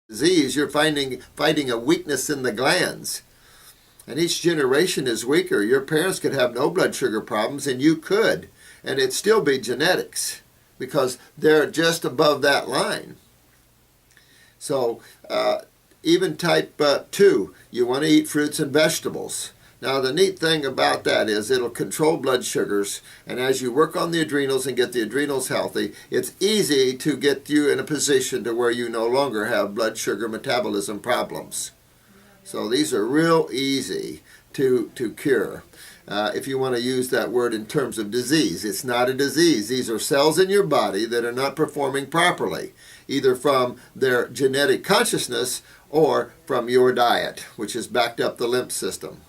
disease, you're fighting a weakness in the glands. And each generation is weaker. Your parents could have no blood sugar problems, and you could, and it'd still be genetics because they're just above that line. So even type 2, you want to eat fruits and vegetables. Now the neat thing about that is it'll control blood sugars, and as you work on the adrenals and get the adrenals healthy, it's easy to get you in a position to where you no longer have blood sugar metabolism problems. So these are real easy to cure. If you want to use that word in terms of disease, it's not a disease. These are cells in your body that are not performing properly, either from their genetic consciousness or from your diet, which has backed up the lymph system.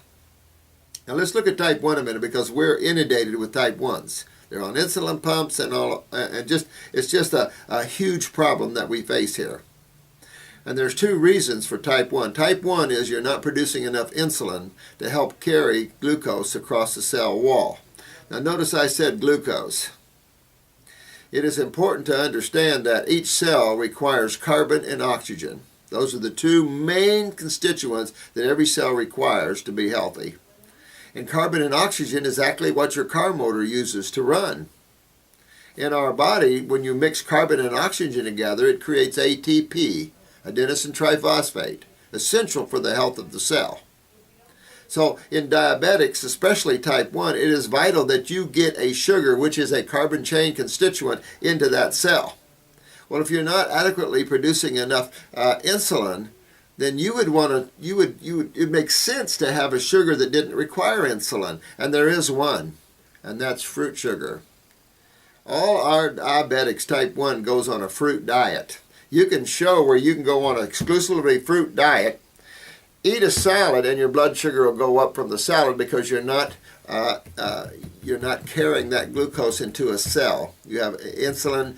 Now let's look at type 1 a minute, because we're inundated with type 1s. They're on insulin pumps and all, and it's just a huge problem that we face here. And there's two reasons for type 1. Type 1 is you're not producing enough insulin to help carry glucose across the cell wall. Now notice I said glucose. It is important to understand that each cell requires carbon and oxygen. Those are the two main constituents that every cell requires to be healthy. And carbon and oxygen is exactly what your car motor uses to run. In our body, when you mix carbon and oxygen together, it creates ATP, adenosine triphosphate, essential for the health of the cell. So in diabetics, especially type 1, it is vital that you get a sugar, which is a carbon chain constituent, into that cell. Well, if you're not adequately producing enough insulin, then it makes sense to have a sugar that didn't require insulin. And there is one, and that's fruit sugar. All our diabetics type 1 goes on a fruit diet. You can show where you can go on an exclusively fruit diet, eat a salad, and your blood sugar will go up from the salad because you're not carrying that glucose into a cell. You have insulin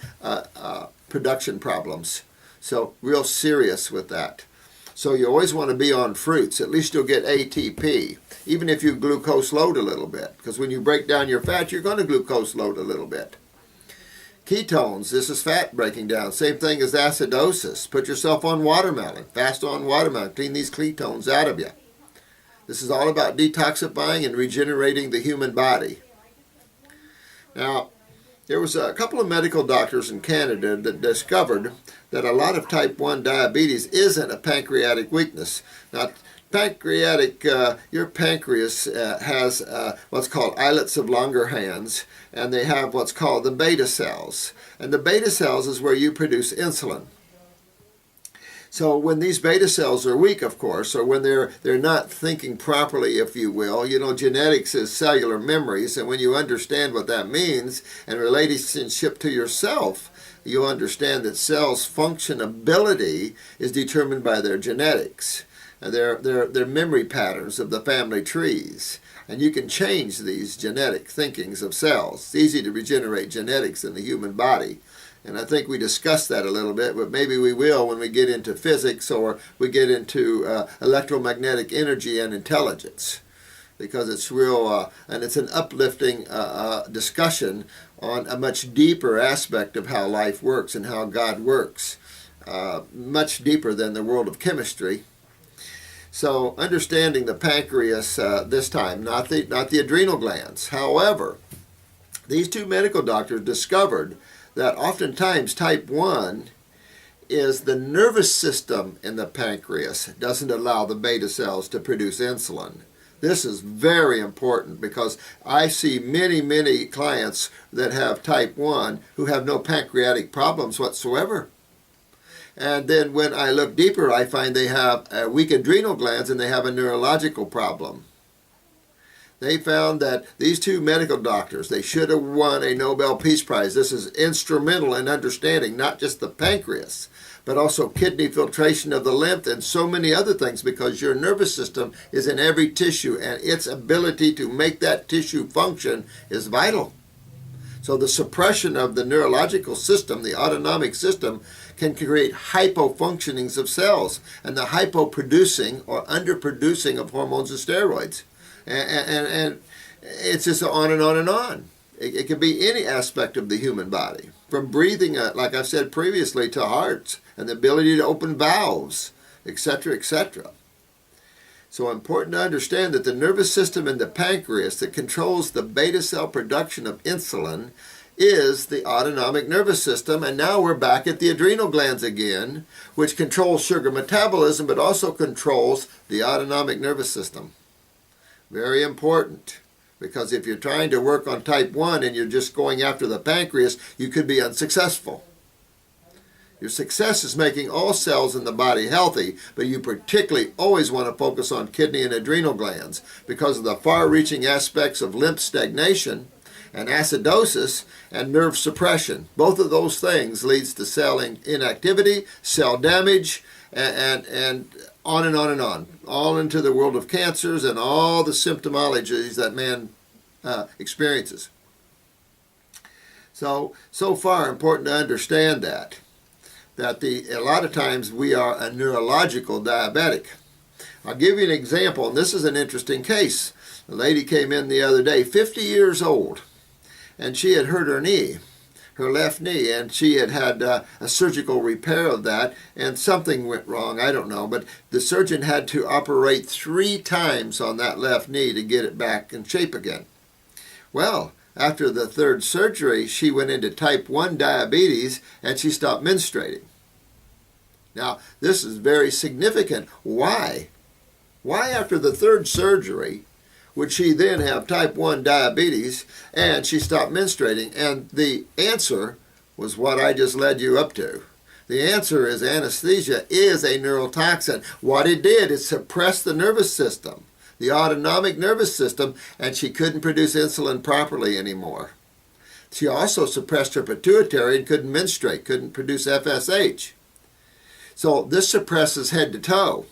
production problems. So real serious with that. So you always want to be on fruits. At least you'll get ATP, even if you glucose load a little bit. Because when you break down your fat, you're going to glucose load a little bit. Ketones, this is fat breaking down. Same thing as acidosis. Put yourself on watermelon. Fast on watermelon. Clean these ketones out of you. This is all about detoxifying and regenerating the human body. Now, there was a couple of medical doctors in Canada that discovered that a lot of type 1 diabetes isn't a pancreatic weakness. Now, your pancreas has what's called islets of Langerhans, and they have what's called the beta cells. And the beta cells is where you produce insulin. So when these beta cells are weak, of course, or when they're not thinking properly, if you will, genetics is cellular memories, and when you understand what that means and relationship to yourself, you'll understand that cells' functionability is determined by their genetics, and their memory patterns of the family trees. And you can change these genetic thinkings of cells. It's easy to regenerate genetics in the human body. And I think we discussed that a little bit, but maybe we will when we get into physics or we get into electromagnetic energy and intelligence, because it's real, and it's an uplifting discussion on a much deeper aspect of how life works and how God works, much deeper than the world of chemistry. So understanding the pancreas this time, not the adrenal glands. However, these two medical doctors discovered that oftentimes type 1 is the nervous system in the pancreas doesn't allow the beta cells to produce insulin. This is very important because I see many clients that have type 1 who have no pancreatic problems whatsoever. And then when I look deeper, I find they have weak adrenal glands and they have a neurological problem. They found that these two medical doctors, they should have won a Nobel Peace Prize. This is instrumental in understanding not just the pancreas, but also kidney filtration of the lymph and so many other things, because your nervous system is in every tissue and its ability to make that tissue function is vital. So the suppression of the neurological system, the autonomic system, can create hypofunctionings of cells and the hypoproducing or underproducing of hormones and steroids. And it's just on and on and on. It can be any aspect of the human body. from breathing, like I've said previously, to hearts and the ability to open valves, etc., etc. So important to understand that the nervous system in the pancreas that controls the beta cell production of insulin is the autonomic nervous system. And now we're back at the adrenal glands again, which controls sugar metabolism, but also controls the autonomic nervous system. Very important, because if you're trying to work on type 1 and you're just going after the pancreas, you could be unsuccessful. Your success is making all cells in the body healthy, but you particularly always want to focus on kidney and adrenal glands because of the far-reaching aspects of lymph stagnation and acidosis and nerve suppression. Both of those things leads to cell inactivity, cell damage, and on and on and on, all into the world of cancers and all the symptomologies that man experiences. So far, important to understand that a lot of times we are a neurological diabetic. I'll give you an example, and this is an interesting case. A lady came in the other day, 50 years old, and she had hurt her knee, her left knee, and she had had a surgical repair of that, and something went wrong, I don't know, but the surgeon had to operate 3 times on that left knee to get it back in shape again. Well, after the 3rd surgery, she went into type 1 diabetes, and she stopped menstruating. Now, this is very significant. Why? Why after the 3rd surgery would she then have type 1 diabetes and she stopped menstruating? And the answer was what I just led you up to. The answer is anesthesia is a neurotoxin. What it did is suppress the nervous system, the autonomic nervous system, and she couldn't produce insulin properly anymore. She also suppressed her pituitary and couldn't menstruate, couldn't produce FSH. So this suppresses head to toe,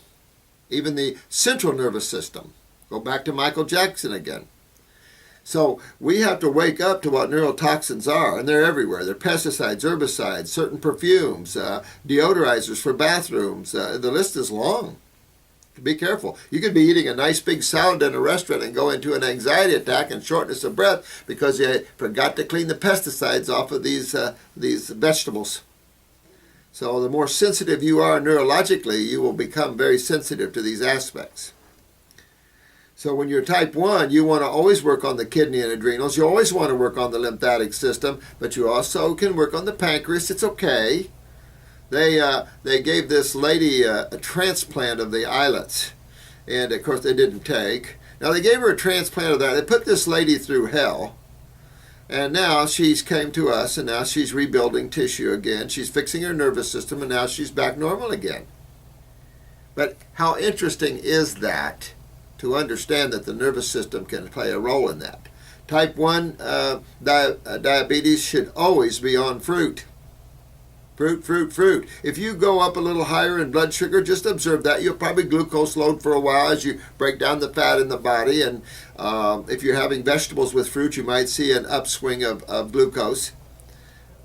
even the central nervous system. Go back to Michael Jackson again. So we have to wake up to what neurotoxins are, and they're everywhere. They're pesticides, herbicides, certain perfumes, deodorizers for bathrooms. The list is long. Be careful. You could be eating a nice big salad in a restaurant and go into an anxiety attack and shortness of breath because you forgot to clean the pesticides off of these vegetables. So the more sensitive you are neurologically, you will become very sensitive to these aspects. So when you're type 1, you want to always work on the kidney and adrenals. You always want to work on the lymphatic system, but you also can work on the pancreas. It's okay. They gave this lady a transplant of the islets, and of course they didn't take. Now they gave her a transplant of that. They put this lady through hell, and now she's came to us, and now she's rebuilding tissue again. She's fixing her nervous system, and now she's back normal again. But how interesting is that to understand that the nervous system can play a role in that? Type 1 diabetes should always be on fruit. Fruit. If you go up a little higher in blood sugar, just observe that. You'll probably glucose load for a while as you break down the fat in the body. And if you're having vegetables with fruit, you might see an upswing of glucose.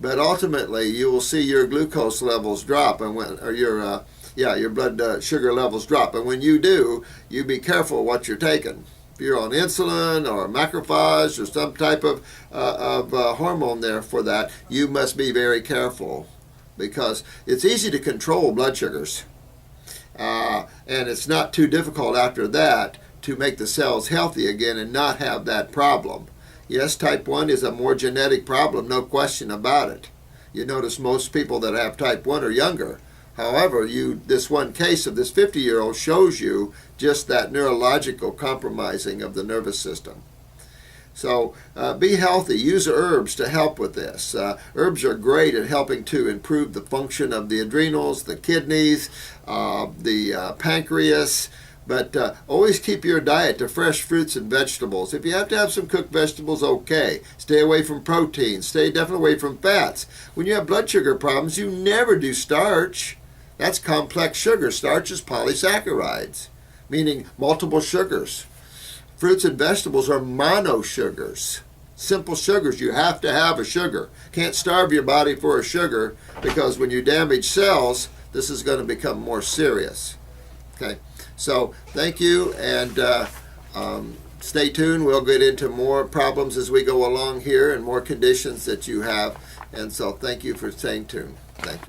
But ultimately, you will see your glucose levels drop, and your blood sugar levels drop. And when you do, you be careful what you're taking. If you're on insulin or macrophage or some type of hormone there for that, you must be very careful, because it's easy to control blood sugars. And it's not too difficult after that to make the cells healthy again and not have that problem. Yes, type 1 is a more genetic problem, no question about it. You notice most people that have type 1 are younger. However, this one case of this 50-year-old shows you just that neurological compromising of the nervous system. So be healthy. Use herbs to help with this. Herbs are great at helping to improve the function of the adrenals, the kidneys, the pancreas. But always keep your diet to fresh fruits and vegetables. If you have to have some cooked vegetables, okay. Stay away from protein. Stay definitely away from fats. When you have blood sugar problems, you never do starch. That's complex sugar. Starch is polysaccharides, meaning multiple sugars. Fruits and vegetables are monosugars, simple sugars. You have to have a sugar. Can't starve your body for a sugar, because when you damage cells, this is going to become more serious. Okay, so thank you, and stay tuned. We'll get into more problems as we go along here and more conditions that you have, And so thank you for staying tuned. Thank you.